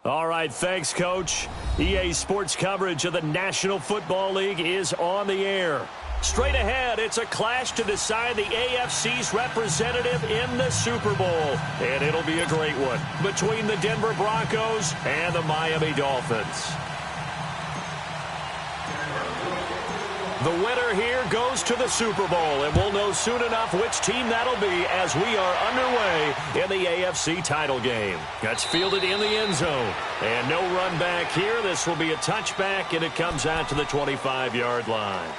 All right, thanks, Coach. EA Sports coverage of the National Football League is on the air. Straight ahead, it's a clash to decide the AFC's representative in the Super Bowl. And it'll be a great one between the Denver Broncos and the Miami Dolphins. The winner here goes to the Super Bowl, and we'll know soon enough which team that'll be as we are underway in the AFC title game. That's fielded in the end zone. And no run back here. This will be a touchback, and it comes out to the 25-yard line.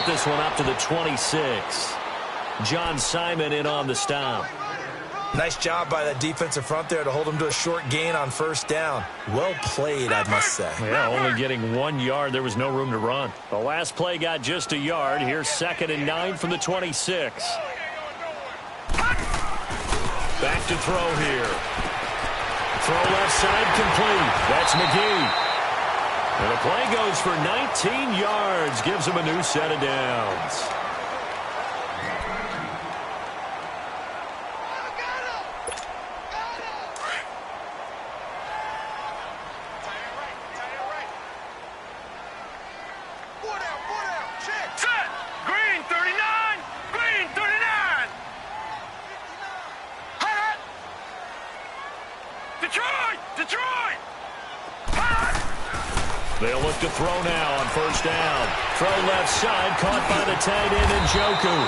This one up to the 26. John Simon in on the stop. Nice job by that defensive front there to hold him to a short gain on first down. Well played, I must say. Yeah, only getting 1 yard. There was no room to run. The last play got just a yard. Here's 2nd and 9 from the 26. Back to throw here. Throw left side complete. That's McGee. And the play goes for 19 yards, gives him a new set of downs. Set! Green 39! Green 39! Hot! Detroit! Detroit! Hot! They'll look to throw now on first down. Throw left side, caught by the tight end Njoku.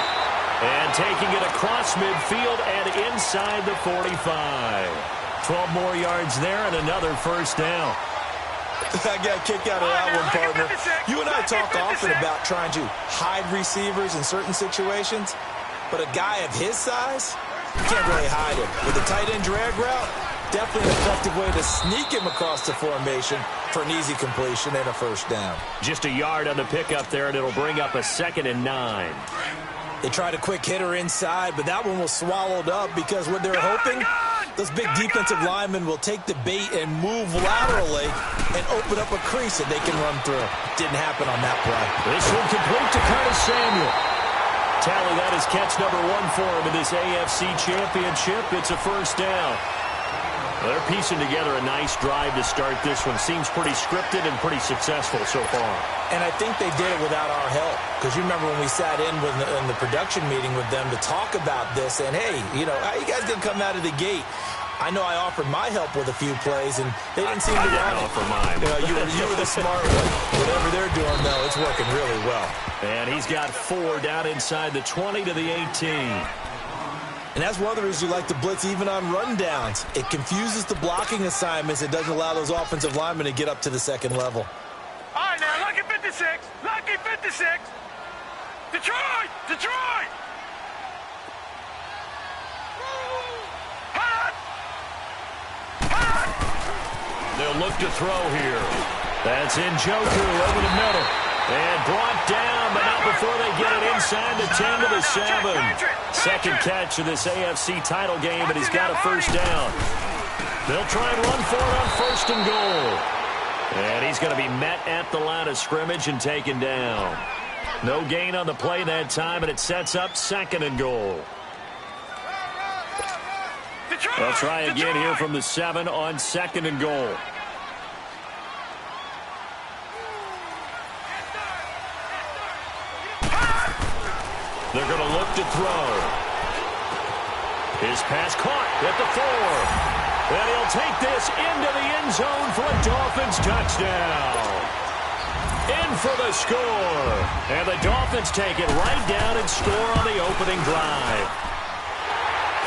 And taking it across midfield and inside the 45. 12 more yards there and another first down. I got a kick out of that one, partner. You and I talk often about trying to hide receivers in certain situations, but a guy of his size, you can't really hide him. With the tight end drag route, definitely an effective way to sneak him across the formation for an easy completion and a first down. Just a yard on the pickup there, and it'll bring up a 2nd and 9. They tried a quick hitter inside, but that one was swallowed up because what they're hoping, those big defensive linemen will take the bait and move laterally and open up a crease that they can run through. Didn't happen on that play. This one complete to Curtis Samuel. Tally, that is catch number 1 for him in this AFC Championship. It's a first down. They're piecing together a nice drive to start this one. Seems pretty scripted and pretty successful so far. And I think they did it without our help. Because you remember when we sat in the production meeting with them to talk about this, and hey, you know, how you guys going to come out of the gate? I know I offered my help with a few plays, and they didn't seem to want it. Offer mine. You were the smart one. Whatever they're doing, though, it's working really well. And he's got 4 down inside the 20 to the 18. And that's one of the reasons you like to blitz even on rundowns. It confuses the blocking assignments. It doesn't allow those offensive linemen to get up to the second level. All right, now, lucky 56. Lucky 56. Detroit! Detroit! Hot! Hot! They'll look to throw here. That's Njoku over the middle. And brought down, but not before they get it inside the 10 to the 7. Second catch of this AFC title game, and he's got a first down. They'll try and run for it on 1st and goal. And he's going to be met at the line of scrimmage and taken down. No gain on the play that time, and it sets up 2nd and goal. They'll try again here from the 7 on 2nd and goal. They're going to look to throw. His pass caught at the 4. And he'll take this into the end zone for a Dolphins touchdown. In for the score. And the Dolphins take it right down and score on the opening drive.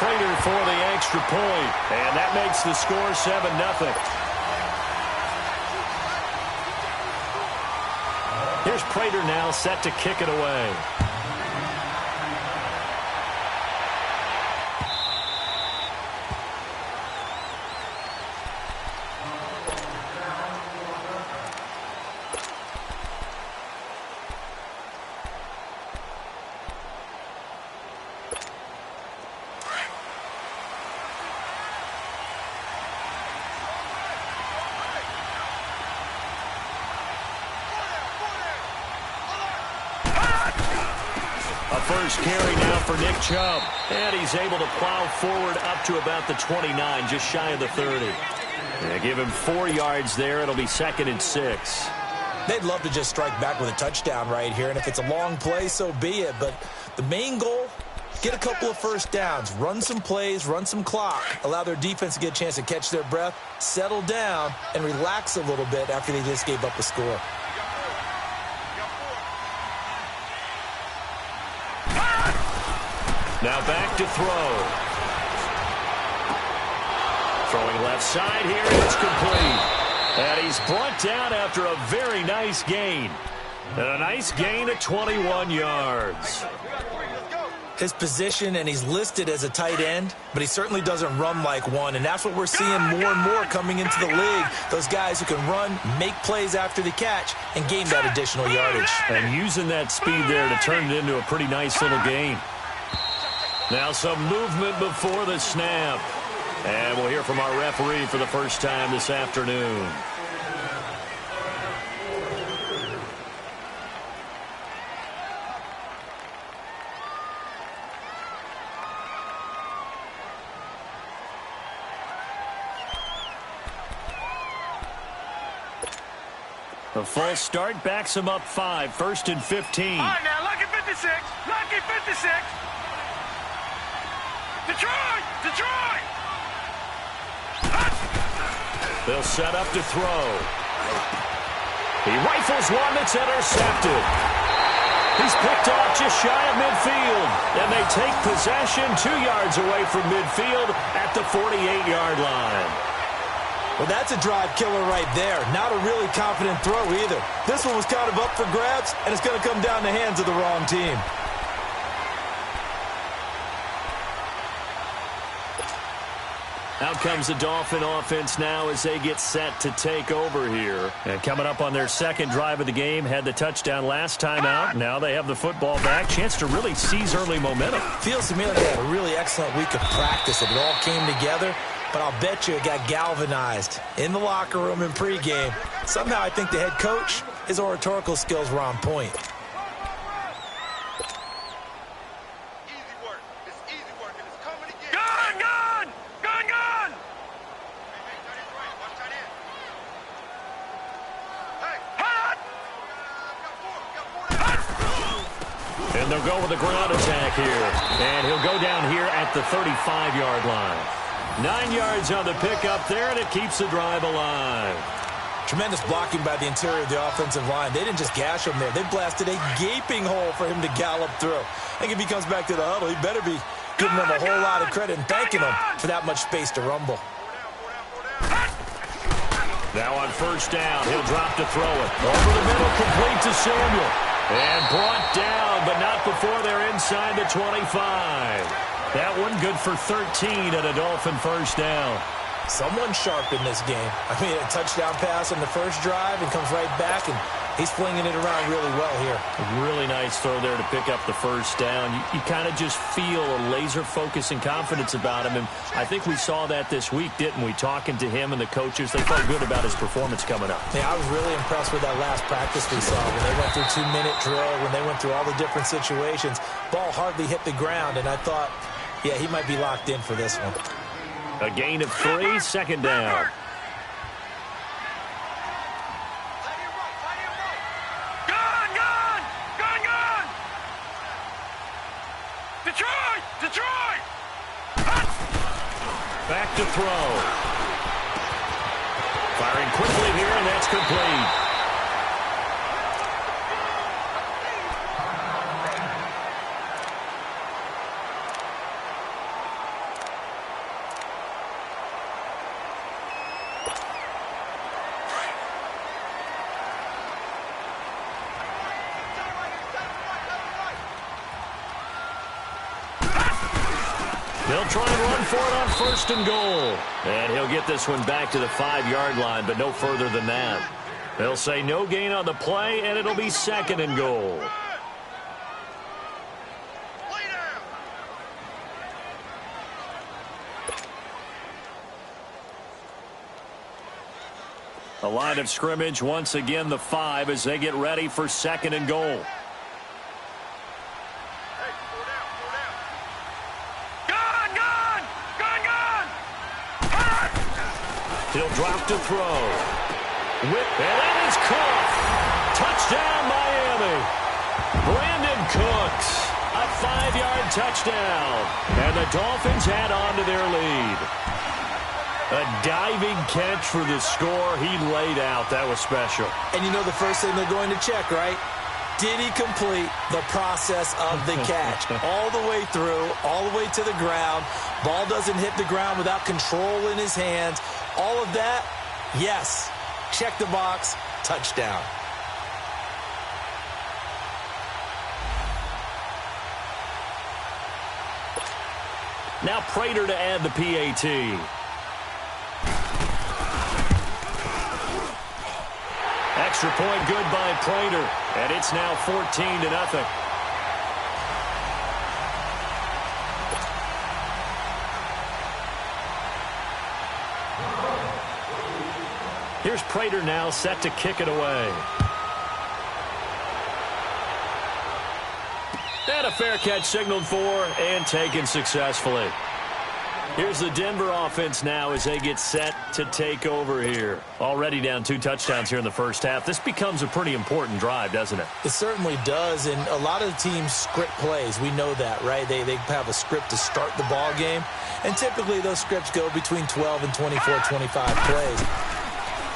Prater for the extra point. And that makes the score 7-0. Here's Prater now set to kick it away. first carry now for Nick Chubb. And he's able to plow forward up to about the 29, just shy of the 30. Give him 4 yards there. It'll be 2nd and 6. They'd love to just strike back with a touchdown right here, and if it's a long play, so be it. But the main goal, get a couple of first downs, run some plays, run some clock, allow their defense to get a chance to catch their breath, settle down, and relax a little bit after they just gave up a score. Now back to throw. Throwing left side here, and it's complete. And he's brought down after a very nice gain. And a nice gain of 21 yards. His position, and he's listed as a tight end, but he certainly doesn't run like one, and that's what we're seeing more and more coming into the league. Those guys who can run, make plays after the catch, and gain that additional yardage. And using that speed there to turn it into a pretty nice little gain. Now some movement before the snap. And we'll hear from our referee for the first time this afternoon. A false start backs him up 5, 1st and 15. All right, now, lucky 56. Lucky 56. Detroit! Detroit! They'll set up to throw. He rifles one that's intercepted. He's picked off just shy of midfield. And they take possession 2 yards away from midfield at the 48-yard line. Well, that's a drive killer right there. Not a really confident throw either. This one was kind of up for grabs, and it's going to come down the hands of the wrong team. Out comes the Dolphin offense now as they get set to take over here. And coming up on their second drive of the game, had the touchdown last time out. Now they have the football back. Chance to really seize early momentum. Feels to me like they had a really excellent week of practice. It all came together, but I'll bet you it got galvanized in the locker room in pregame. Somehow I think the head coach, his oratorical skills were on point. And they'll go with a ground attack here. And he'll go down here at the 35-yard line. 9 yards on the pickup there, and it keeps the drive alive. Tremendous blocking by the interior of the offensive line. They didn't just gash him there. They blasted a gaping hole for him to gallop through. I think if he comes back to the huddle, he better be giving them a whole lot of credit and thanking them for that much space to rumble. Now on first down, he'll drop to throw it. Over the middle, complete to Samuel. And brought down, but not before they're inside the 25. That one good for 13 at a Dolphin first down. Someone sharp in this game. I mean, a touchdown pass on the first drive and comes right back, and he's flinging it around really well here. A really nice throw there to pick up the first down. You kind of just feel a laser focus and confidence about him, and I think we saw that this week, didn't we? Talking to him and the coaches, they felt good about his performance coming up. Yeah, I was really impressed with that last practice we saw when they went through 2-minute drill, when they went through all the different situations. Ball hardly hit the ground, and I thought, yeah, he might be locked in for this one. A gain of 3, second down. Detroit! Detroit! Back to throw. Firing quickly here, and that's complete. They'll try and run for it on first and goal. And he'll get this one back to the 5-yard line, but no further than that. They'll say no gain on the play, and it'll be second and goal. The line of scrimmage, once again, the 5 as they get ready for second and goal. He'll drop to throw. Whip, and that is Cook. Touchdown, Miami. Brandon Cooks, a 5-yard touchdown. And the Dolphins add on to their lead. A diving catch for the score. He laid out. That was special. And you know the first thing they're going to check, right? Did he complete the process of the catch? All the way through, all the way to the ground. Ball doesn't hit the ground without control in his hands. All of that, yes. Check the box, touchdown. Now Prater to add the PAT. Extra point good by Prater, and it's now 14-0. Here's Prater now set to kick it away. And a fair catch signaled for and taken successfully. Here's the Denver offense now as they get set to take over here. Already down 2 touchdowns here in the first half. This becomes a pretty important drive, doesn't it? It certainly does, and a lot of the teams script plays. We know that, right? They have a script to start the ball game, and typically those scripts go between 12 and 24, 25 plays.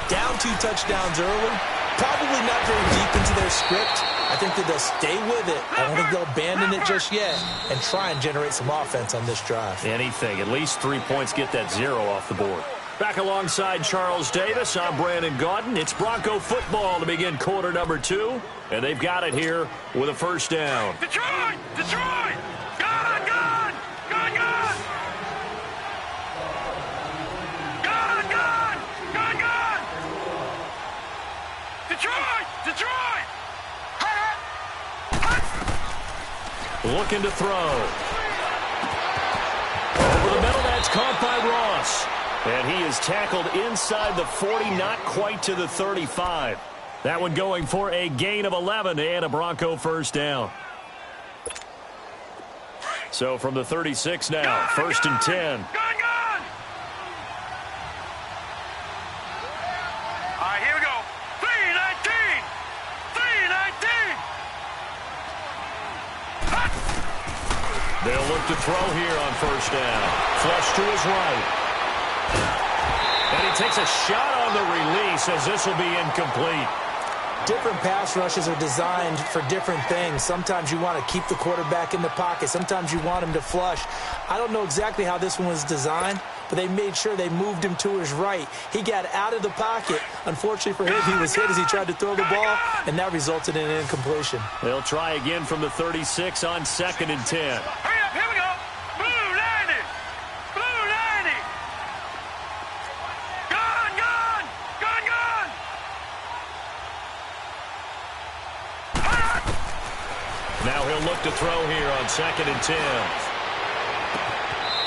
Down 2 touchdowns early, probably not very deep into their script. I think that they'll stay with it. I don't think they'll abandon it just yet and try and generate some offense on this drive. Anything. At least 3 points, get that 0 off the board. Back alongside Charles Davis, I'm Brandon Gaudin. It's Bronco football to begin quarter number 2, and they've got it here with a first down. Detroit! Detroit! Gone! Gone! Gone! Gone! Gone! Gone! Gone! Gone! Detroit! Detroit! Looking to throw. Over the middle, that's caught by Ross. And he is tackled inside the 40, not quite to the 35. That one going for a gain of 11 and a Bronco first down. So from the 36 now, first and 10. They'll look to throw here on first down. Flush to his right. And he takes a shot on the release as this will be incomplete. Different pass rushes are designed for different things. Sometimes you want to keep the quarterback in the pocket. Sometimes you want him to flush. I don't know exactly how this one was designed, but they made sure they moved him to his right. He got out of the pocket. Unfortunately for him, he was hit as he tried to throw the ball, and that resulted in an incompletion. They'll try again from the 36 on second and 10. Hurry up, here we go. Blue 90. Blue 90. Gone, gone. Gone, gone. Now he'll look to throw here on second and 10.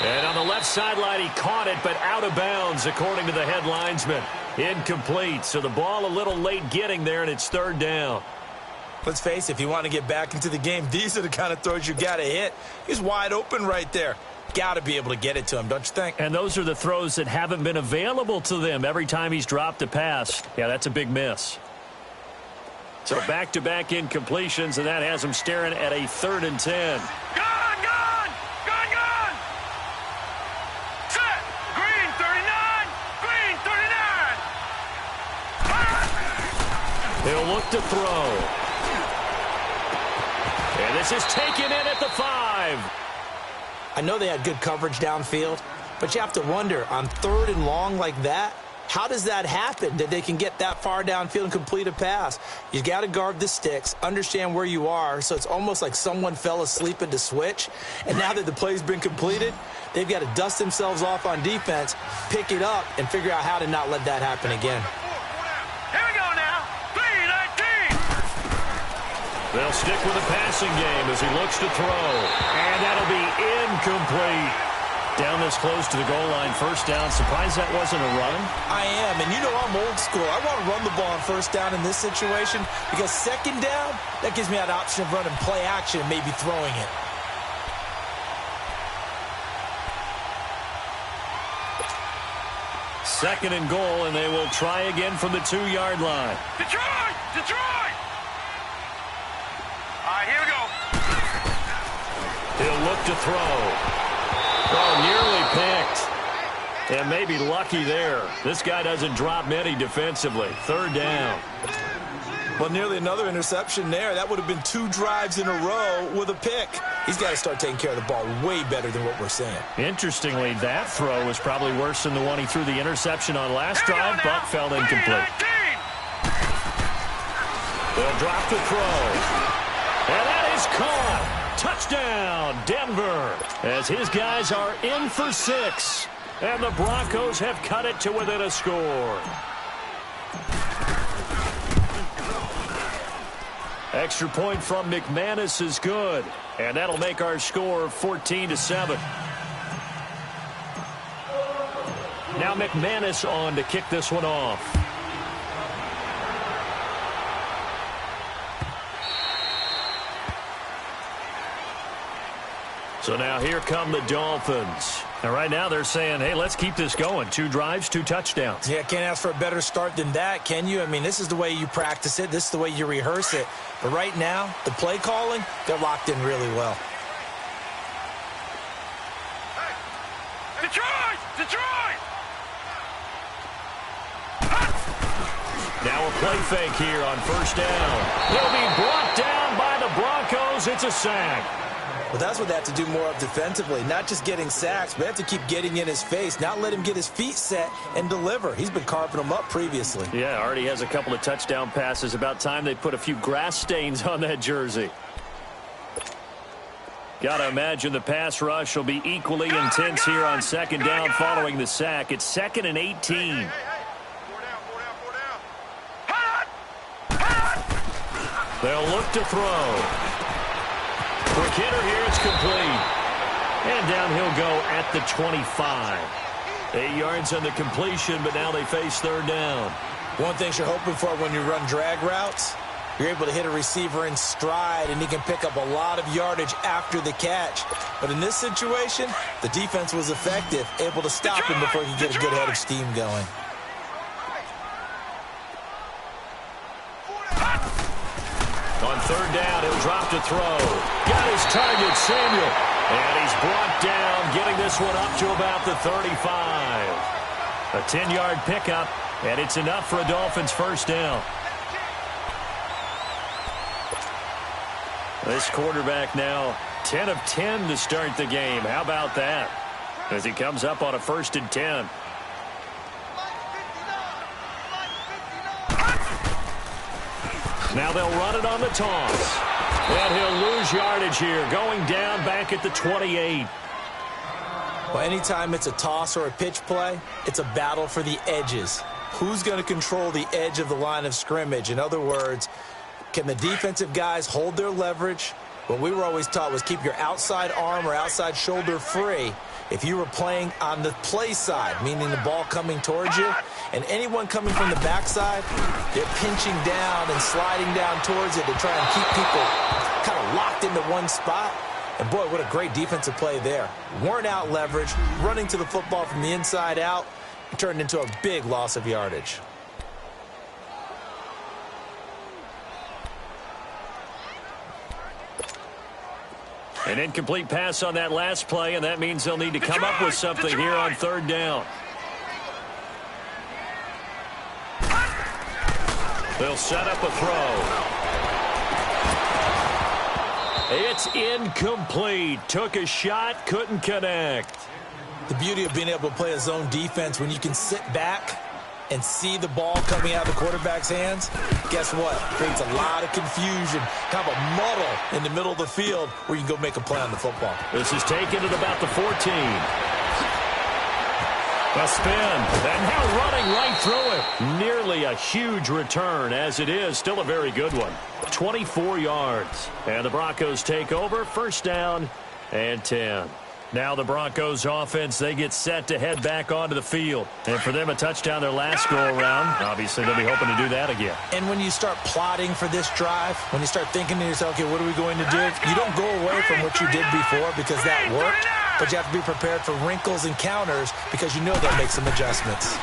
And on the left sideline, he caught it, but out of bounds, according to the head linesman. Incomplete, so the ball a little late getting there, and it's third down. Let's face it, if you want to get back into the game, these are the kind of throws you got to hit. He's wide open right there. Got to be able to get it to him, don't you think? And those are the throws that haven't been available to them every time he's dropped a pass. Yeah, that's a big miss. So back-to-back incompletions, and that has him staring at a third and 10. Gone, gone. Gone, gone. Set. Green 39. Green 39. He'll look to throw. And this is taken in at the 5. I know they had good coverage downfield, but you have to wonder, on third and long like that, how does that happen that they can get that far downfield and complete a pass? You got to guard the sticks, understand where you are, so it's almost like someone fell asleep at the switch, and now that the play's been completed, they've got to dust themselves off on defense, pick it up, and figure out how to not let that happen again. Here we go now. 3-19. They'll stick with the passing game as he looks to throw. And that'll be incomplete. Down this close to the goal line, first down. Surprised that wasn't a run? I am, and you know I'm old school. I want to run the ball on first down in this situation because second down, that gives me that option of running play action and maybe throwing it. 2nd and goal, and they will try again from the 2-yard line. Detroit! Detroit! All right, here we go. He'll look to throw. Oh, nearly picked. And maybe lucky there. This guy doesn't drop many defensively. 3rd down. Well, nearly another interception there. That would have been 2 drives in a row with a pick. He's got to start taking care of the ball way better than what we're seeing. Interestingly, that throw was probably worse than the one he threw the interception on last drive, but fell incomplete. They'll drop the throw. And that is caught. Touchdown, Denver, as his guys are in for 6. And the Broncos have cut it to within a score. Extra point from McManus is good. And that'll make our score 14-7. Now McManus on to kick this one off. So now here come the Dolphins. And right now they're saying, hey, let's keep this going. 2 drives, 2 touchdowns. Yeah, can't ask for a better start than that, can you? I mean, this is the way you practice it. This is the way you rehearse it. But right now, the play calling, they're locked in really well. Detroit! Detroit! Now a play fake here on 1st down. He'll be brought down by the Broncos. It's a sack. Well, that's what they have to do more of defensively. Not just getting sacks, but they have to keep getting in his face, not let him get his feet set and deliver. He's been carving them up previously. Yeah, already has a couple of touchdown passes. About time they put a few grass stains on that jersey. Got to imagine the pass rush will be equally intense here on 2nd down following the sack. It's 2nd and 18. They'll look to throw. Quick hitter here, it's complete. And down he'll go at the 25. 8 yards on the completion, but now they face 3rd down. One thing you're hoping for when you run drag routes, you're able to hit a receiver in stride, and he can pick up a lot of yardage after the catch. But in this situation, the defense was effective, able to stop him before he could get a good head of steam going. On 3rd down, he'll drop to throw. Got his target, Samuel. And he's brought down, getting this one up to about the 35. A 10-yard pickup, and it's enough for a Dolphins 1st down. This quarterback now 10 of 10 to start the game. How about that? As he comes up on a 1st and 10. Now they'll run it on the toss. And he'll lose yardage here, going down back at the 28. Well, anytime it's a toss or a pitch play, it's a battle for the edges. Who's going to control the edge of the line of scrimmage? In other words, can the defensive guys hold their leverage? What we were always taught was keep your outside arm or outside shoulder free. If you were playing on the play side, meaning the ball coming towards you, and anyone coming from the backside, they're pinching down and sliding down towards it to try and keep people kind of locked into one spot. And, boy, what a great defensive play there. Weren't out leverage, running to the football from the inside out, and turned into a big loss of yardage. An incomplete pass on that last play, and that means they'll need to come up with something here on 3rd down. They'll set up a throw. It's incomplete. Took a shot, couldn't connect. The beauty of being able to play a zone defense when you can sit back and see the ball coming out of the quarterback's hands, guess what? Creates a lot of confusion, kind of a muddle in the middle of the field where you can go make a play on the football. This is taken at about the 14. A spin, and now running right through it. Nearly a huge return, as it is. Still a very good one. 24 yards. And the Broncos take over. 1st down and 10. Now the Broncos offense, they get set to head back onto the field. And for them, a touchdown their last go-around. Obviously, they'll be hoping to do that again. And when you start plotting for this drive, when you start thinking to yourself, okay, what are we going to do? You don't go away from what you did before because that worked. But you have to be prepared for wrinkles and counters because you know they'll make some adjustments.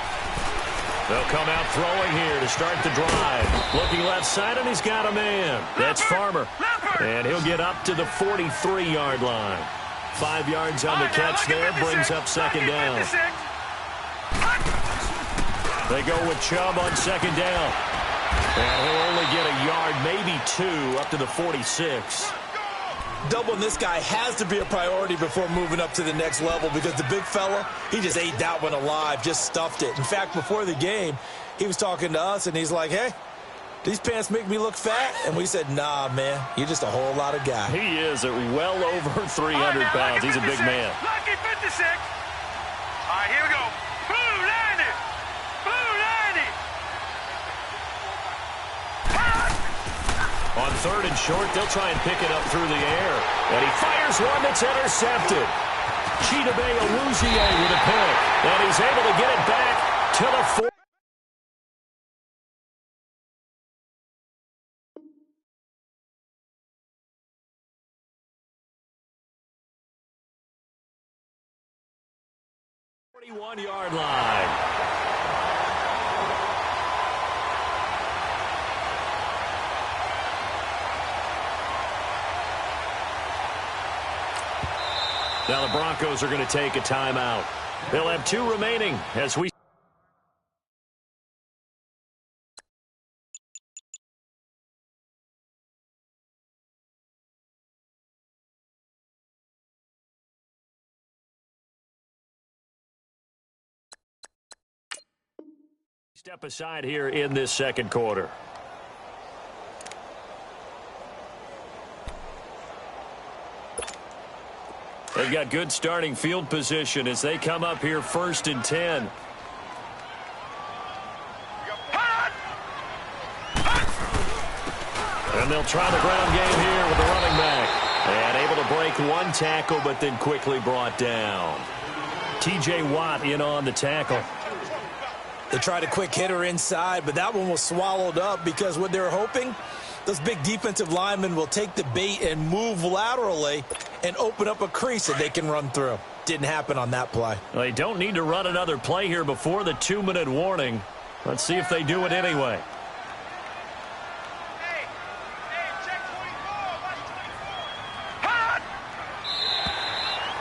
They'll come out throwing here to start the drive. Looking left side, and he's got a man. That's Farmer. And he'll get up to the 43-yard line. 5 yards on the catch there, brings up second down. They go with Chubb on second down. And he'll only get a yard, maybe 2, up to the 46. Doubling this guy has to be a priority before moving up to the next level because the big fella, he just ate that one alive, just stuffed it. In fact, before the game, he was talking to us, and he's like, hey, these pants make me look fat? And we said, nah, man, you're just a whole lot of guy. He is at well over 300 pounds. He's a big man. Lucky 56. All right, here we go. Blue 90. Blue 90. On third and short, they'll try and pick it up through the air. And he fires one that's intercepted. Chidobe Awuzie with a pick. And he's able to get it back to the 4. Yard line. Now the Broncos are going to take a timeout. They'll have 2 remaining as we step aside here in this second quarter. They've got good starting field position as they come up here 1st and 10. And they'll try the ground game here with the running back. And able to break 1 tackle, but then quickly brought down. T.J. Watt in on the tackle. They tried a quick hitter inside, but that one was swallowed up because what they're hoping, those big defensive linemen will take the bait and move laterally and open up a crease that they can run through. Didn't happen on that play. Well, they don't need to run another play here before the 2-minute warning. Let's see if they do it anyway.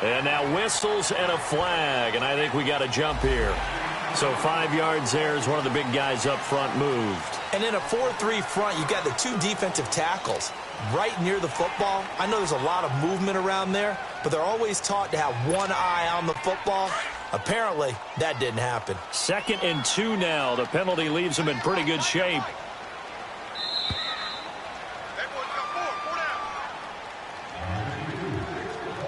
And now whistles and a flag, and I think we got a jump here. So 5 yards there as one of the big guys up front moved. And in a 4-3 front, you've got the 2 defensive tackles right near the football. I know there's a lot of movement around there, but they're always taught to have one eye on the football. Apparently, that didn't happen. 2nd and 2 now. The penalty leaves them in pretty good shape.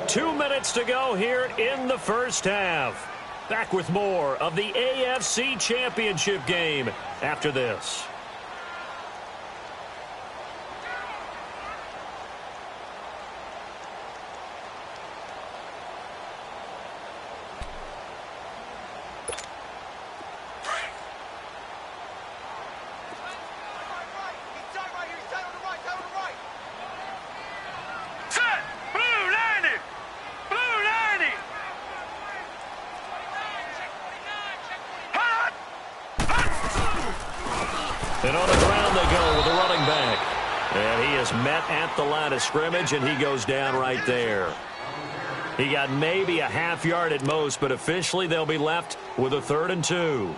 Two minutes to go here in the first half. Back with more of the AFC Championship game after this. And on the ground they go with the running back. And he is met at the line of scrimmage, and he goes down right there. He got maybe a half yard at most, but officially they'll be left with a 3rd and 2.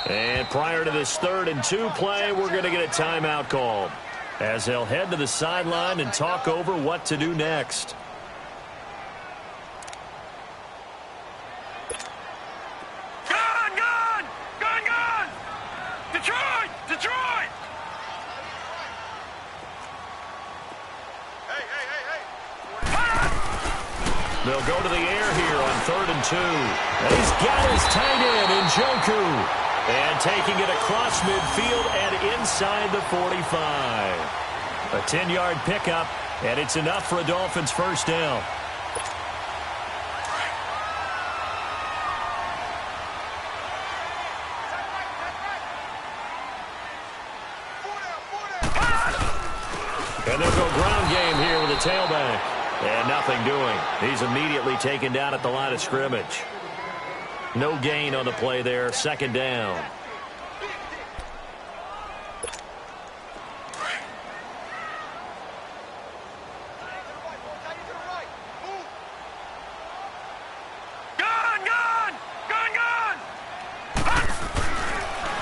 And prior to this 3rd and 2 play, we're going to get a timeout called as they'll head to the sideline and talk over what to do next. Gone! Gone! Gone! Gone! Detroit! Detroit! Hey, hey, hey, hey! They'll go to the air here on 3rd and 2. And he's got his tight end in Njoku. And taking it across midfield and inside the 45. A 10-yard pickup, and it's enough for a Dolphins first down. And they'll go ground game here with a tailback. And nothing doing. He's immediately taken down at the line of scrimmage. No gain on the play there. Second down.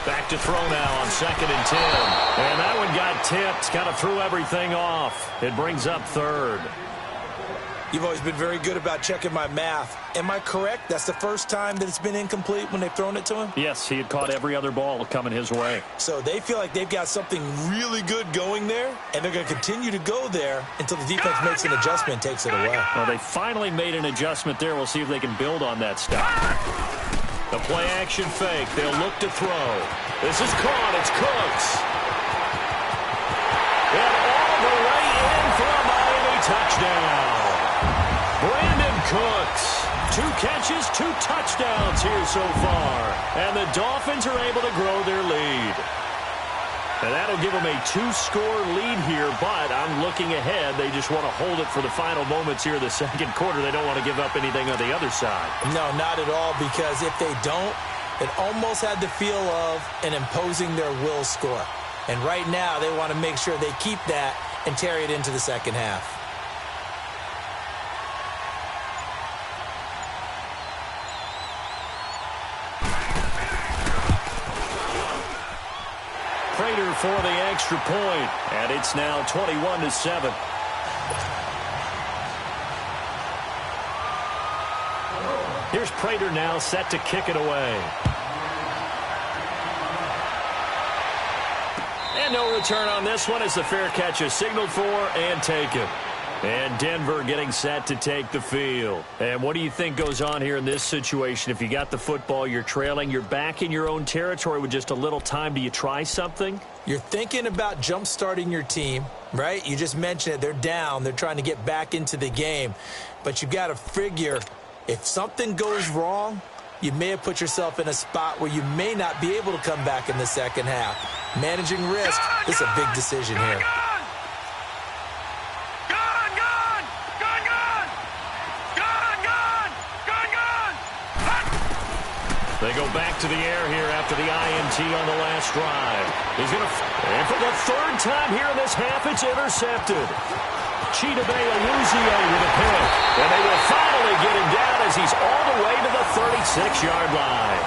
Back to throw now on 2nd and 10. And that one got tipped. Kind of threw everything off. It brings up 3rd. You've always been very good about checking my math. Am I correct? That's the first time that it's been incomplete when they've thrown it to him? Yes, he had caught every other ball coming his way. So they feel like they've got something really good going there, and they're going to continue to go there until the defense makes an adjustment and takes it away. Well, they finally made an adjustment there. We'll see if they can build on that stop. The play-action fake. They'll look to throw. This is caught. It's Cooks. And all the way in for a Miami touchdown. Brandon Cooks. 2 catches, 2 touchdowns here so far. And the Dolphins are able to grow their lead. And that'll give them a 2-score lead here, but I'm looking ahead. They just want to hold it for the final moments here in the second quarter. They don't want to give up anything on the other side. No, not at all, because if they don't, it almost had the feel of an imposing their will score. And right now, they want to make sure they keep that and carry it into the second half. Prater for the extra point, and it's now 21-7. Here's Prater now set to kick it away. And no return on this one as the fair catch is signaled for and taken. And Denver getting set to take the field. And what do you think goes on here in this situation? If you got the football, you're trailing, you're back in your own territory with just a little time. Do you try something? You're thinking about jump-starting your team, right? You just mentioned it. They're down. They're trying to get back into the game. But you've got to figure if something goes wrong, you may have put yourself in a spot where you may not be able to come back in the second half. Managing risk is a big decision here. They go back to the air here after the INT on the last drive. He's going to, and for the 3rd time here in this half, it's intercepted. Chidobe Awuzie with a pick. And they will finally get him down as he's all the way to the 36-yard line.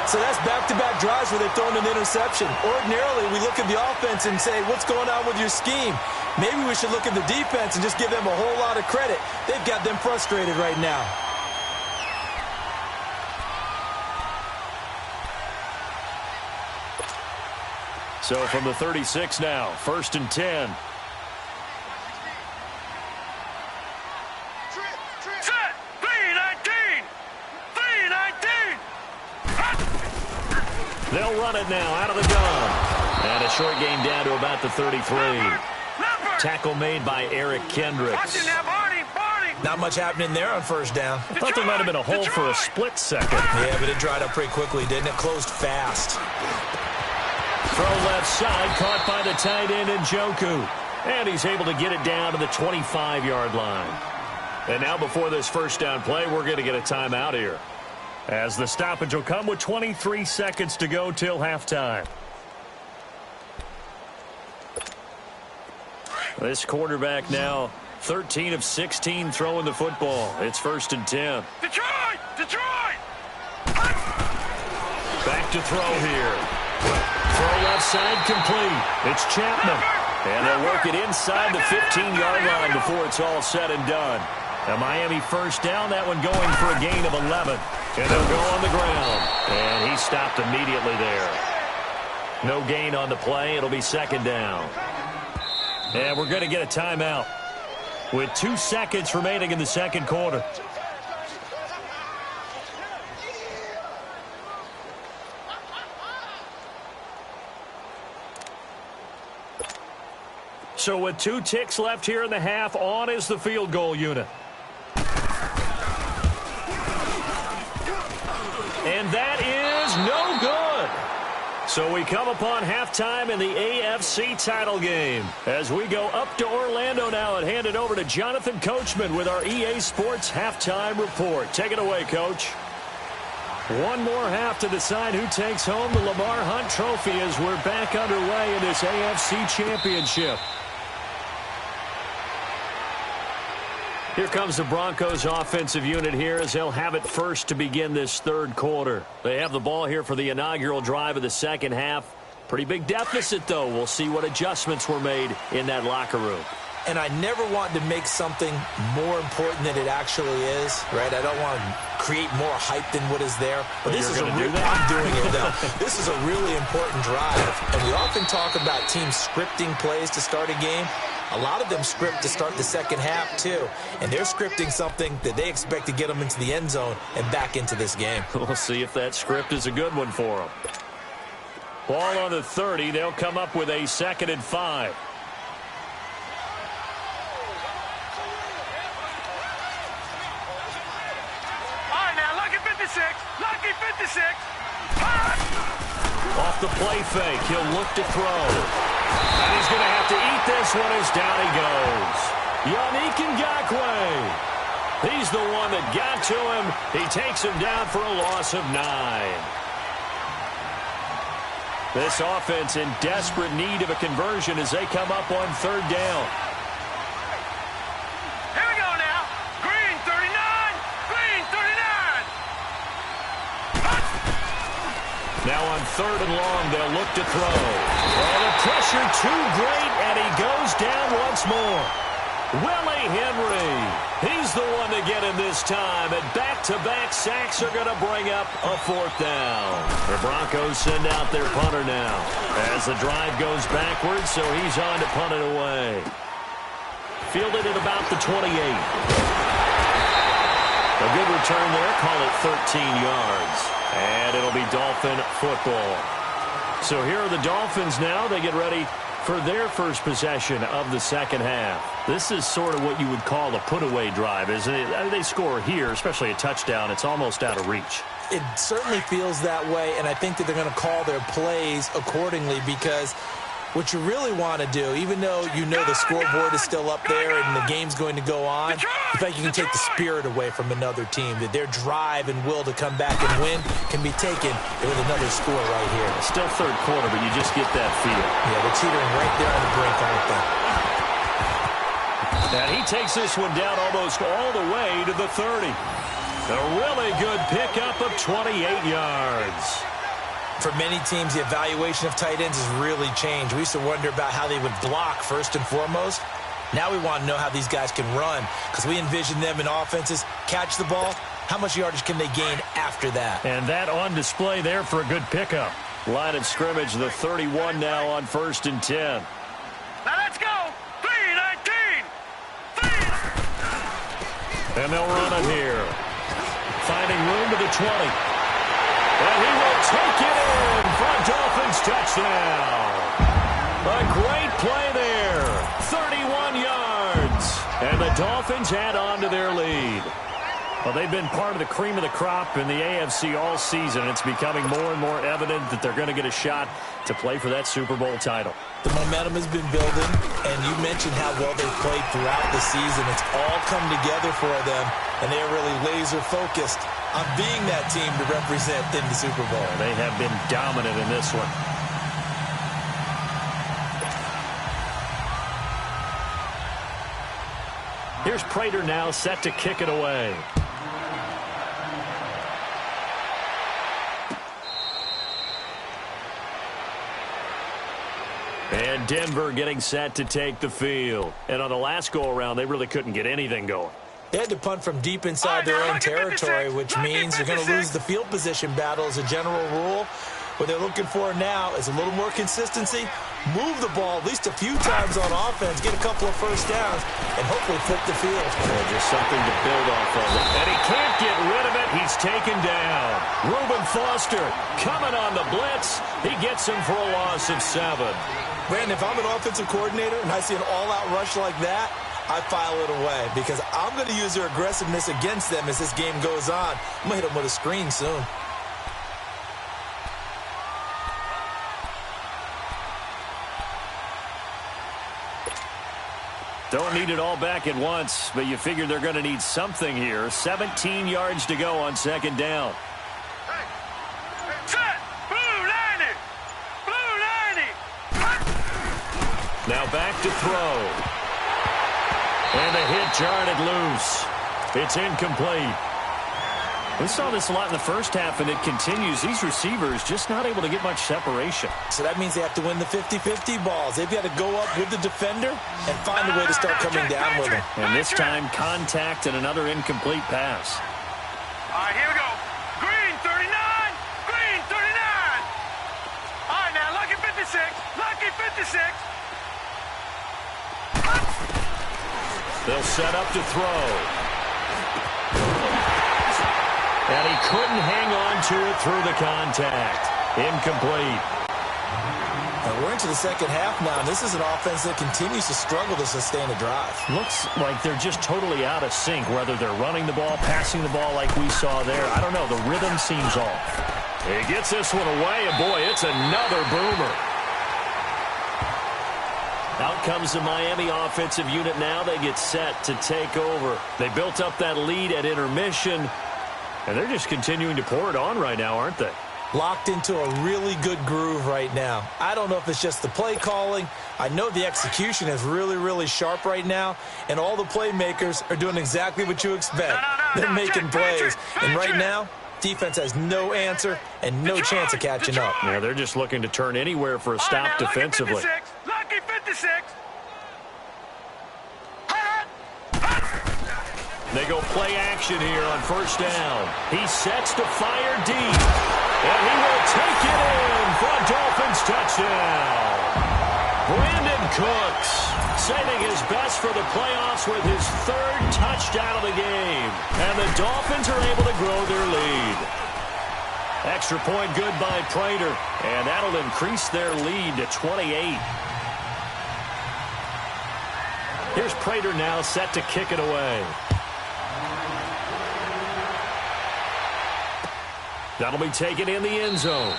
So that's back-to-back drives where they've thrown an interception. Ordinarily, we look at the offense and say, what's going on with your scheme? Maybe we should look at the defense and just give them a whole lot of credit. They've got them frustrated right now. So from the 36 now, 1st and 10. Set! 3-19! 3-19! They'll run it now out of the gun. And a short gain down to about the 33. Tackle made by Eric Kendricks. Not much happening there on 1st down. I thought there might have been a hole for a split second. Yeah, but it dried up pretty quickly, didn't it? Closed fast. Throw left side, caught by the tight end Njoku. And he's able to get it down to the 25-yard line. And now before this 1st down play, we're going to get a timeout here, as the stoppage will come with 23 seconds to go till halftime. This quarterback now 13 of 16 throwing the football. It's 1st and 10. Detroit! Detroit! Back to throw here. Throw left side complete. It's Chapman. And they'll work it inside the 15-yard line before it's all said and done. A Miami 1st down, that one going for a gain of 11. And they'll go on the ground. And he stopped immediately there. No gain on the play. It'll be 2nd down. And we're going to get a timeout with 2 seconds remaining in the second quarter. So with 2 ticks left here in the half, on is the field goal unit. And that is no good. So we come upon halftime in the AFC title game. As we go up to Orlando now and hand it over to Jonathan Coachman with our EA Sports halftime report. Take it away, Coach. One more half to decide who takes home the Lamar Hunt Trophy as we're back underway in this AFC Championship. Here comes the Broncos offensive unit here as they'll have it first to begin this third quarter. They have the ball here for the inaugural drive of the second half. Pretty big deficit, though. We'll see what adjustments were made in that locker room. And I never want to make something more important than it actually is, right? I don't want to create more hype than what is there. But this is I'm doing it now. This is a really important drive. And we often talk about teams scripting plays to start a game. A lot of them script to start the second half, too. And they're scripting something that they expect to get them into the end zone and back into this game. We'll see if that script is a good one for them. Ball on the 30. They'll come up with a 2nd and 5. All right, now, lucky 56. Lucky 56. Off the play fake, he'll look to throw. And he's going to have to eat this one as down he goes. Yannick Ngakoue. He's the one that got to him. He takes him down for a loss of 9. This offense in desperate need of a conversion as they come up on 3rd down. Here we go now. Green 39. Green 39. Now on 3rd and long, they'll look to throw. Oh, the pressure too great, and he goes down once more. Willie Henry. He's the one to get him this time, and back-to-back sacks are going to bring up a 4th down. The Broncos send out their punter now as the drive goes backwards, so he's on to punt it away. Fielded at about the 28. A good return there, call it 13 yards. And it'll be Dolphin football. So here are the Dolphins now. They get ready for their first possession of the second half. This is sort of what you would call a put-away drive, isn't it? I mean, they score here, especially a touchdown. It's almost out of reach. It certainly feels that way, and I think that they're going to call their plays accordingly because what you really want to do, even though you know the scoreboard is still up there and the game's going to go on, you think you can take the spirit away from another team, that their drive and will to come back and win can be taken with another score right here. Still third quarter, but you just get that feel. Yeah, they're teetering right there on the brink, aren't they? And he takes this one down almost all the way to the 30. A really good pickup of 28 yards. For many teams, the evaluation of tight ends has really changed. We used to wonder about how they would block first and foremost. Now we want to know how these guys can run because we envision them in offenses catch the ball. How much yardage can they gain after that? And that on display there for a good pickup. Line of scrimmage, the 31 now on 1st and 10. Now let's go. 3-19. And they'll run it here. Finding room to the 20. And he will take it in for a Dolphins touchdown. A great play there. 31 yards. And the Dolphins add on to their lead. Well, they've been part of the cream of the crop in the AFC all season. It's becoming more and more evident that they're going to get a shot to play for that Super Bowl title. The momentum has been building, and you mentioned how well they've played throughout the season. It's all come together for them, and they're really laser-focused on being that team to represent in the Super Bowl. They have been dominant in this one. Here's Prater now set to kick it away. And Denver getting set to take the field. And on the last go-around, they really couldn't get anything going. They had to punt from deep inside their own territory, which means they're going to lose the field position battle as a general rule. What they're looking for now is a little more consistency, move the ball at least a few times on offense, get a couple of first downs, and hopefully flip the field. Yeah, just something to build off of. And he can't get rid of it. He's taken down. Reuben Foster coming on the blitz. He gets him for a loss of 7. Brandon, if I'm an offensive coordinator and I see an all-out rush like that, I file it away because I'm going to use their aggressiveness against them as this game goes on. I'm going to hit them with a screen soon. Don't need it all back at once, but you figure they're going to need something here. 17 yards to go on second down. Set! Blue 90! Blue 90! Now back to throw. And the hit jarred it loose. It's incomplete. We saw this a lot in the first half, and it continues. These receivers just not able to get much separation. So that means they have to win the 50-50 balls. They've got to go up with the defender and find a way to start coming down with them. And this time, contact and another incomplete pass. All right, here we go. Green 39. Green 39. All right, now, lucky 56. Lucky 56. They'll set up to throw. And he couldn't hang on to it through the contact. Incomplete. And we're into the second half now, and this is an offense that continues to struggle to sustain a drive. Looks like they're just totally out of sync, whether they're running the ball, passing the ball like we saw there. I don't know. The rhythm seems off. He gets this one away, and boy, it's another boomer. Out comes the Miami offensive unit now. They get set to take over. They built up that lead at intermission, and they're just continuing to pour it on right now, aren't they? Locked into a really good groove right now. I don't know if it's just the play calling. I know the execution is really, really sharp right now, and all the playmakers are doing exactly what you expect. They're making plays, and right now, defense has no answer and no chance of catching up. Yeah, they're just looking to turn anywhere for a stop defensively. Lucky 56. They go play action here on first down. He sets to fire deep. And he will take it in for a Dolphins touchdown. Brandon Cooks saving his best for the playoffs with his third touchdown of the game. And the Dolphins are able to grow their lead. Extra point good by Prater. And that'll increase their lead to 28. Here's Prater now set to kick it away. That'll be taken in the end zone.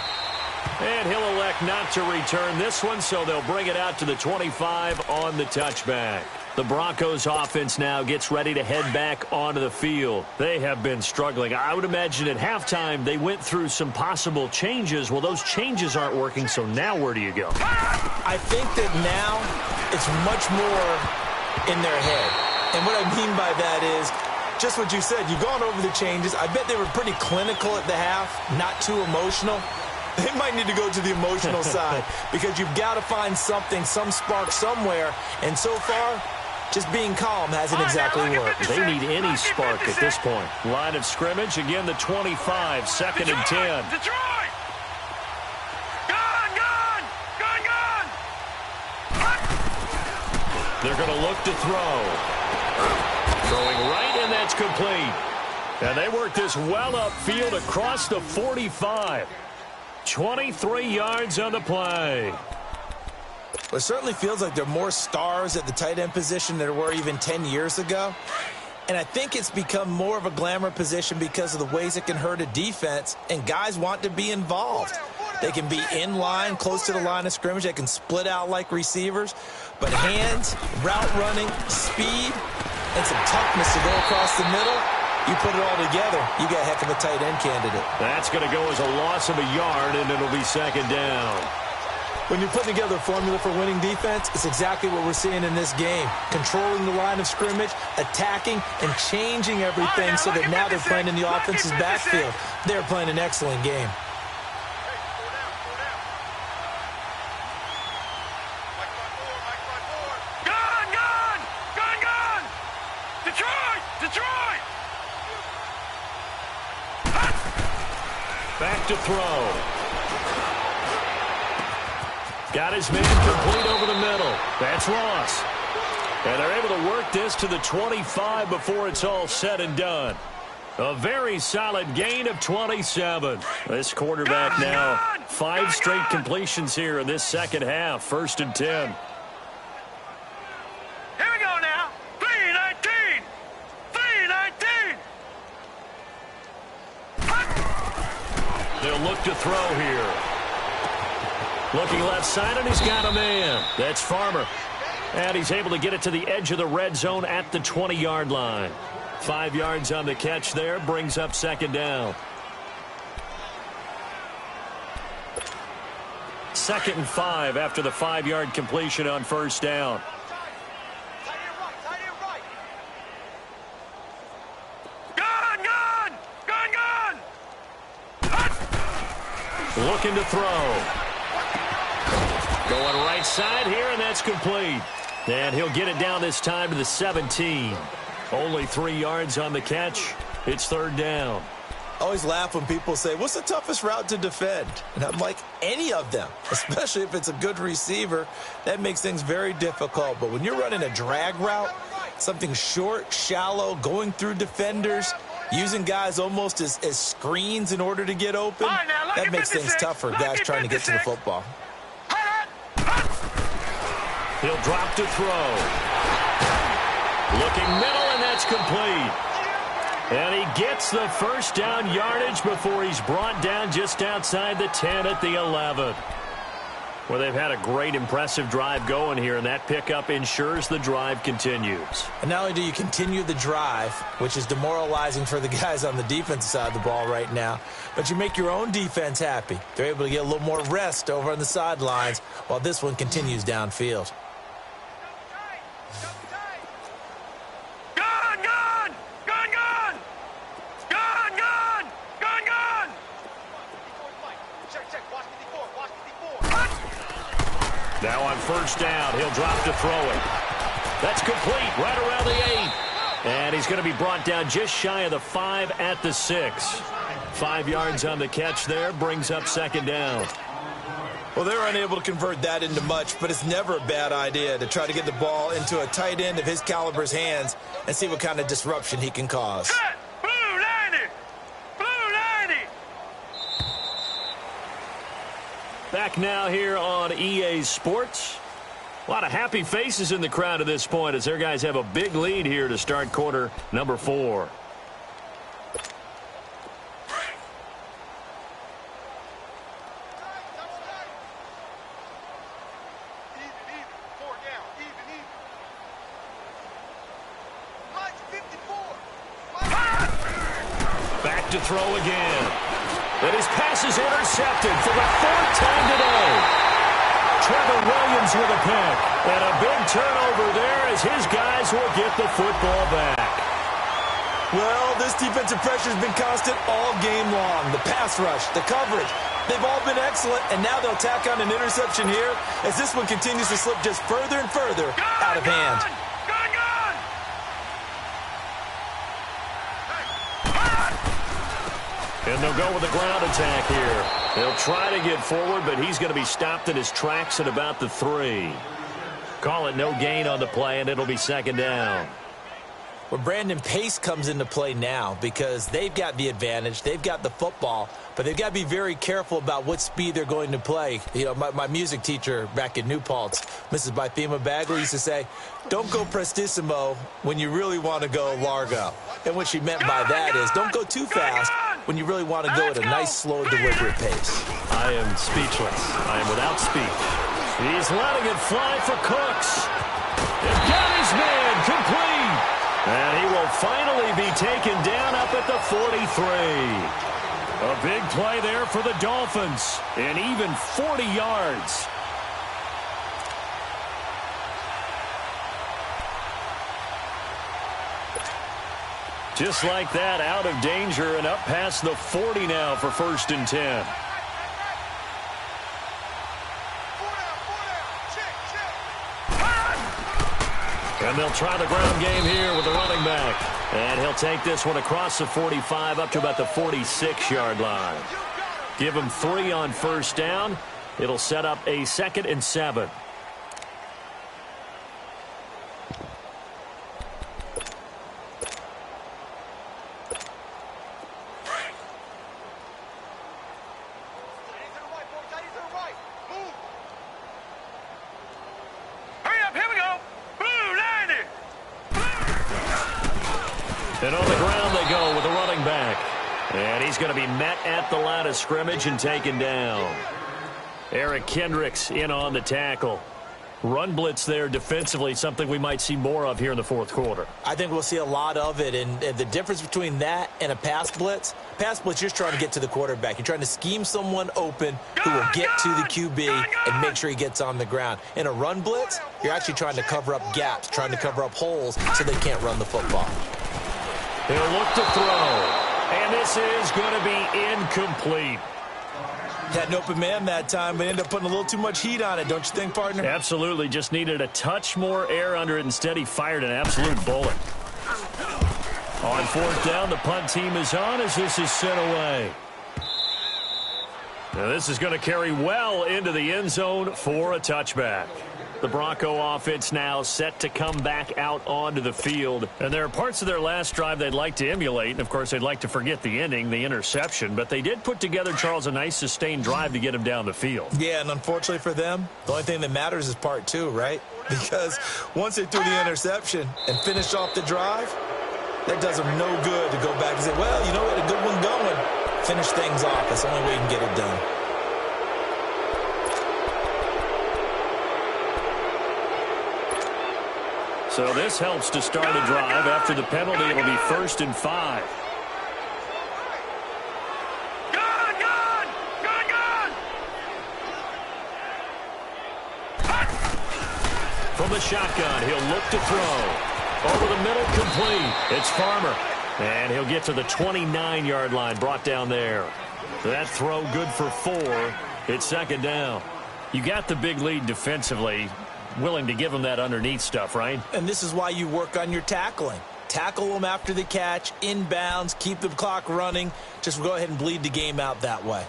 And he'll elect not to return this one, so they'll bring it out to the 25 on the touchback. The Broncos offense now gets ready to head back onto the field. They have been struggling. I would imagine at halftime they went through some possible changes. Well, those changes aren't working, so now where do you go? I think that now it's much more in their head. And what I mean by that is, just what you said, you've gone over the changes. I bet they were pretty clinical at the half, not too emotional. They might need to go to the emotional side because you've got to find something, some spark somewhere. And so far, just being calm hasn't exactly worked. They need any spark at this point. Line of scrimmage, again the 25, second and 10. Detroit! Gun! They're going to look to throw. Throwing right, and that's complete. And they work this well upfield across the 45. 23 yards on the play. Well, it certainly feels like there are more stars at the tight end position than there were even 10 years ago. And I think it's become more of a glamour position because of the ways it can hurt a defense, and guys want to be involved. They can be in line, close to the line of scrimmage. They can split out like receivers. But hands, route running, speed, and some toughness to go across the middle, you put it all together, you got a heck of a tight end candidate. That's going to go as a loss of a yard, and it'll be second down. When you're putting together a formula for winning defense, it's exactly what we're seeing in this game. Controlling the line of scrimmage, attacking, and changing everything so that now they're playing in the offense's backfield. They're playing an excellent game. Back to throw. Got his man complete over the middle. That's Ross. And they're able to work this to the 25 before it's all said and done. A very solid gain of 27. This quarterback now, 5 straight completions here in this second half. First and 10. Here we go now. 3-19. 3-19. They'll look to throw here. Looking left side, and he's got a man. That's Farmer. And he's able to get it to the edge of the red zone at the 20-yard line. 5 yards on the catch there, brings up second down. 2nd and 5 after the 5-yard completion on first down. Looking to throw. Going right side here, and that's complete. And he'll get it down this time to the 17. Only 3 yards on the catch. It's third down. I always laugh when people say, what's the toughest route to defend? And I'm like, any of them, especially if it's a good receiver. That makes things very difficult. But when you're running a drag route, something short, shallow, going through defenders, using guys almost as screens in order to get open, that makes things tough for guys trying to get to the football. He'll drop to throw. Looking middle, and that's complete. And he gets the first down yardage before he's brought down just outside the 10 at the 11. Well, they've had a great, impressive drive going here, and that pickup ensures the drive continues. And not only do you continue the drive, which is demoralizing for the guys on the defensive side of the ball right now, but you make your own defense happy. They're able to get a little more rest over on the sidelines while this one continues downfield. Now on first down, he'll drop to throw it. That's complete right around the 8. And he's going to be brought down just shy of the 5 at the 6. 5 yards on the catch there, brings up second down. Well, they're unable to convert that into much, but it's never a bad idea to try to get the ball into a tight end of his caliber's hands and see what kind of disruption he can cause. Back now here on EA Sports. A lot of happy faces in the crowd at this point as their guys have a big lead here to start quarter number 4. Back to throw again. And his pass is intercepted for the 4th time today. Trevor Williams with a pick. And a big turnover there as his guys will get the football back. Well, this defensive pressure has been constant all game long. The pass rush, the coverage, they've all been excellent. And now they'll tack on an interception here as this one continues to slip just further and further out of hand. And they'll go with a ground attack here. They'll try to get forward, but he's going to be stopped in his tracks at about the 3. Call it no gain on the play, and it'll be second down. Well, Brandon, pace comes into play now because they've got the advantage. They've got the football, but they've got to be very careful about what speed they're going to play. You know, my music teacher back in New Paltz, Mrs. Bythema Bagley, used to say, don't go prestissimo when you really want to go largo. And what she meant by that is don't go too fast when you really want to go at a nice, slow, deliberate pace. I am speechless. I am without speech. He's letting it fly for Cooks. And got his man complete. And he will finally be taken down up at the 43. A big play there for the Dolphins. And even 40 yards. Just like that, out of danger and up past the 40 now for 1st and 10. And they'll try the ground game here with the running back. And he'll take this one across the 45 up to about the 46-yard line. Give him 3 on first down. It'll set up a 2nd and 7. And on the ground they go with the running back. And he's going to be met at the line of scrimmage and taken down. Eric Kendricks in on the tackle. Run blitz there defensively, something we might see more of here in the fourth quarter. I think we'll see a lot of it, and the difference between that and a pass blitz, you're just trying to get to the quarterback. You're trying to scheme someone open who will get to the QB and make sure he gets on the ground. In a run blitz, you're actually trying to cover up gaps, trying to cover up holes so they can't run the football. He'll look to throw, and this is going to be incomplete. Had an open man that time, but ended up putting a little too much heat on it, don't you think, partner? Absolutely. Just needed a touch more air under it. Instead, he fired an absolute bullet. On fourth down, the punt team is on as this is sent away. Now, this is going to carry well into the end zone for a touchback. The Bronco offense now set to come back out onto the field. And there are parts of their last drive they'd like to emulate. And, of course, they'd like to forget the ending, the interception. But they did put together, Charles, a nice sustained drive to get him down the field. Yeah, and unfortunately for them, the only thing that matters is part two, right? Because once they threw the interception and finished off the drive, that does them no good to go back and say, well, you know what, a good one going. Finish things off. That's the only way you can get it done. So this helps to start a drive. After the penalty, it'll be 1st and 5. From the shotgun, he'll look to throw. Over the middle, complete. It's Farmer. And he'll get to the 29-yard line, brought down there. That throw good for 4. It's 2nd down. You got the big lead defensively. Willing to give them that underneath stuff, right? And this is why you work on your tackling. Tackle them after the catch, inbounds, keep the clock running. Just go ahead and bleed the game out that way.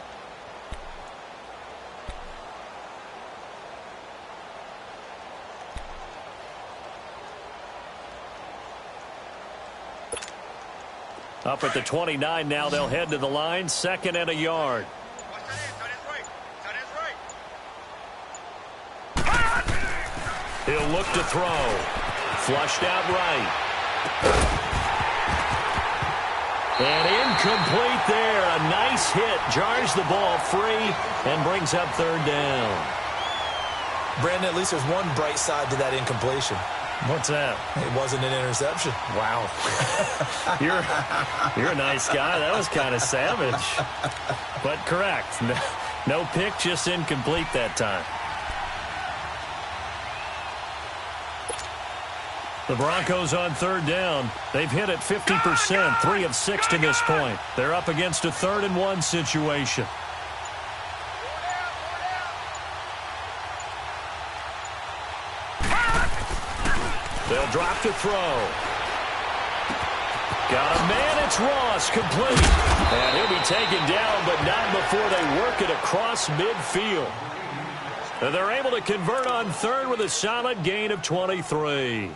Up at the 29 now, they'll head to the line, 2nd and a yard. He'll look to throw. Flushed out right. And incomplete there. A nice hit. Jars the ball free and brings up 3rd down. Brandon, at least there's one bright side to that incompletion. What's that? It wasn't an interception. Wow. You're a nice guy. That was kind of savage. But correct. No pick, just incomplete that time. The Broncos on 3rd down. They've hit it 50%, 3 of 6 to this point. They're up against a 3rd and 1 situation. They'll drop to throw. Got a man, it's Ross, complete. And he'll be taken down, but not before they work it across midfield. And they're able to convert on 3rd with a solid gain of 23.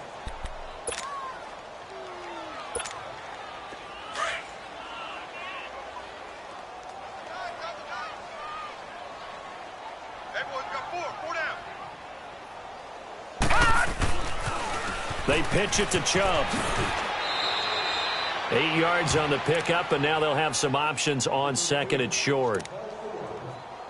They pitch it to Chubb. 8 yards on the pickup, and now they'll have some options on 2nd and short.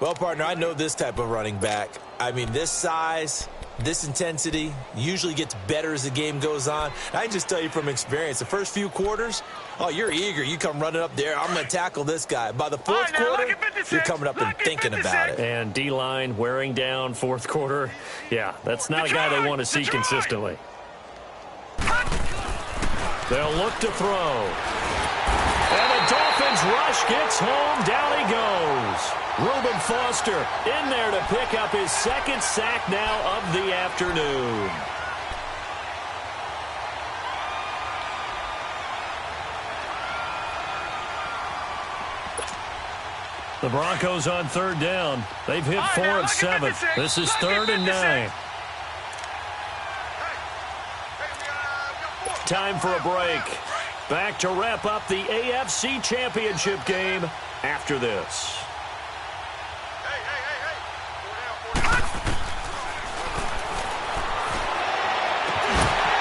Well, partner, I know this type of running back. I mean, this size, this intensity usually gets better as the game goes on. I can just tell you from experience, the first few quarters, oh, you're eager. You come running up there. I'm going to tackle this guy. By the 4th quarter, you're coming up and thinking about it. And D-line wearing down 4th quarter. Yeah, that's not a guy they want to see consistently. They'll look to throw. And the Dolphins rush gets home. Down he goes. Reuben Foster in there to pick up his 2nd sack now of the afternoon. The Broncos on 3rd down. They've hit 4 of 7. This is 3rd and 9. Time for a break. Back to wrap up the AFC Championship game after this.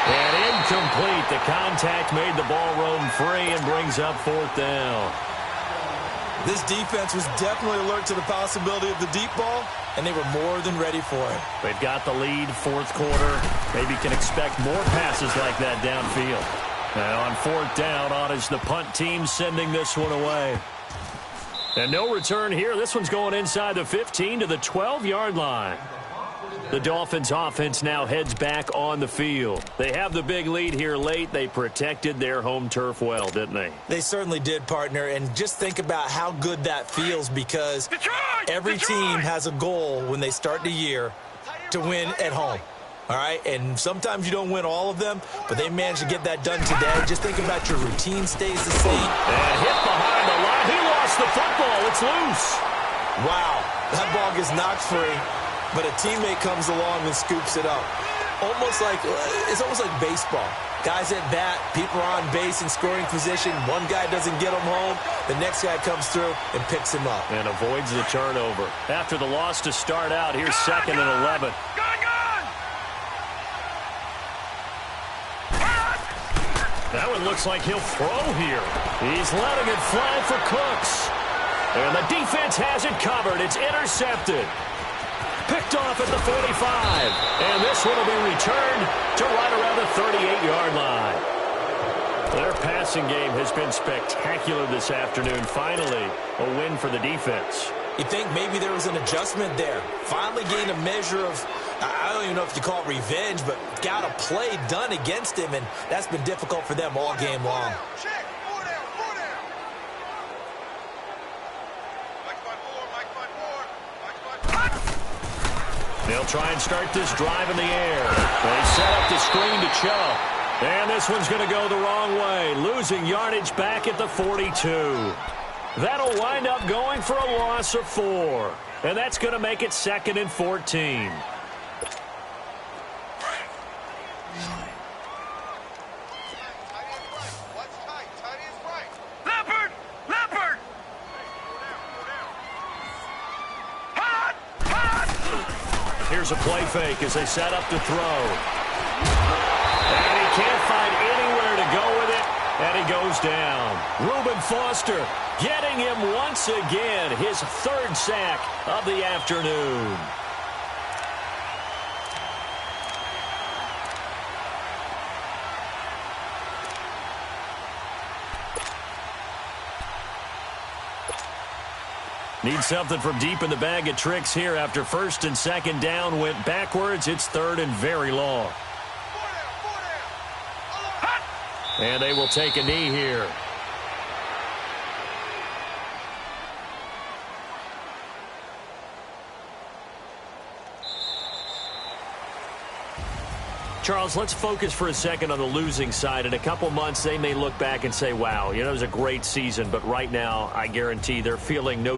And incomplete. The contact made the ball roam free and brings up 4th down. This defense was definitely alert to the possibility of the deep ball, and they were more than ready for it. They've got the lead, fourth quarter. Maybe can expect more passes like that downfield. And on fourth down, on is the punt team sending this one away. And no return here. This one's going inside the 15 to the 12-yard line. The Dolphins offense now heads back on the field. They have the big lead here late. They protected their home turf well, didn't they? They certainly did, partner. And just think about how good that feels, because every team has a goal when they start the year to win at home. All right, and sometimes you don't win all of them, but they managed to get that done today. Just think about your routine stays the same. And hit behind the line. He lost the football. It's loose. Wow, that ball gets knocked free, but a teammate comes along and scoops it up. It's almost like baseball. Guys at bat, people are on base in scoring position. One guy doesn't get him home. The next guy comes through and picks him up. And avoids the turnover. After the loss to start out, here's second and 11. That one looks like he'll throw here. He's letting it fly for Cooks. And the defense has it covered. It's intercepted. Picked off at the 45. And this one will be returned to right around the 38-yard line. Their passing game has been spectacular this afternoon. Finally, a win for the defense. You think maybe there was an adjustment there. Finally gained a measure of, I don't even know if you call it revenge, but got a play done against him, and that's been difficult for them all game long. They'll try and start this drive in the air. They set up the screen to Chubb. And this one's going to go the wrong way, losing yardage back at the 42. That'll wind up going for a loss of 4. And that's going to make it 2nd and 14. Here's a play fake as they set up to throw. And he can't find anywhere to go with it, and he goes down. Reuben Foster getting him once again, his 3rd sack of the afternoon. Need something from deep in the bag of tricks here after 1st and 2nd down went backwards. It's 3rd and very long. And they will take a knee here. Charles, let's focus for a second on the losing side. In a couple months, they may look back and say, wow, it was a great season. But right now, I guarantee they're feeling no